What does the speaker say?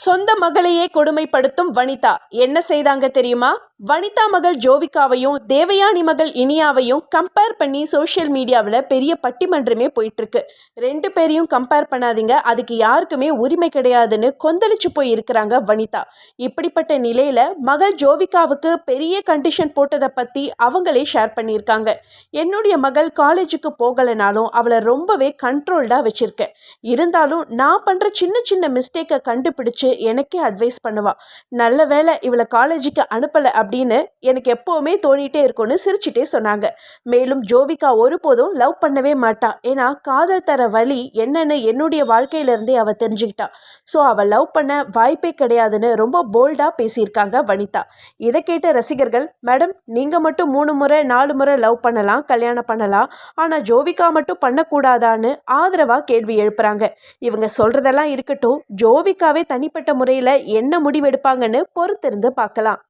சொந்த மகளையே கொடுமைப்படுத்தும் வனிதா என்ன செய்தாங்க தெரியுமா? வனிதா மகள் ஜோவிகாவையும் தேவயானி மகள் இனியாவையும் கம்பேர் பண்ணி சோஷியல் மீடியாவில் பெரிய பட்டிமன்றமே போயிட்டு இருக்கு. ரெண்டு பேரையும் கம்பேர் பண்ணாதீங்க, அதுக்கு யாருக்குமே உரிமை கிடையாதுன்னு கொந்தளிச்சு போய் இருக்கிறாங்க வனிதா. இப்படிப்பட்ட நிலையில மகள் ஜோவிகாவுக்கு பெரிய கண்டிஷன் போட்டதை பத்தி அவங்களே ஷேர் பண்ணியிருக்காங்க. என்னுடைய மகள் காலேஜுக்கு போகலைனாலும் அவளை ரொம்பவே கண்ட்ரோல்டா வச்சிருக்கேன். இருந்தாலும் நான் பண்ற சின்ன சின்ன மிஸ்டேக்கை கண்டுபிடிச்சு எனக்கே அட்வைஸ் பண்ணுவா. நல்ல வேளை இவளை காலேஜுக்கு அனுப்பலை அப்படின்னு எனக்கு எப்போவுமே தோணிட்டே இருக்கும்னு சிரிச்சுட்டே சொன்னாங்க. மேலும் ஜோவிகா ஒருபோதும் லவ் பண்ணவே மாட்டா, ஏன்னா காதல் தர வழி என்னன்னு என்னுடைய வாழ்க்கையிலேருந்தே அவள் தெரிஞ்சுக்கிட்டா. ஸோ அவள் லவ் பண்ண வாய்ப்பே கிடையாதுன்னு ரொம்ப போல்டாக பேசியிருக்காங்க வனிதா. இதை கேட்ட ரசிகர்கள், மேடம் நீங்கள் மட்டும் 3 முறை 4 முறை லவ் பண்ணலாம், கல்யாணம் பண்ணலாம், ஆனால் ஜோவிகா மட்டும் பண்ணக்கூடாதான்னு ஆதரவாக கேள்வி எழுப்புறாங்க. இவங்க சொல்கிறதெல்லாம் இருக்கட்டும், ஜோவிகாவே தனிப்பட்ட முறையில் என்ன முடிவெடுப்பாங்கன்னு பொறுத்திருந்து பார்க்கலாம்.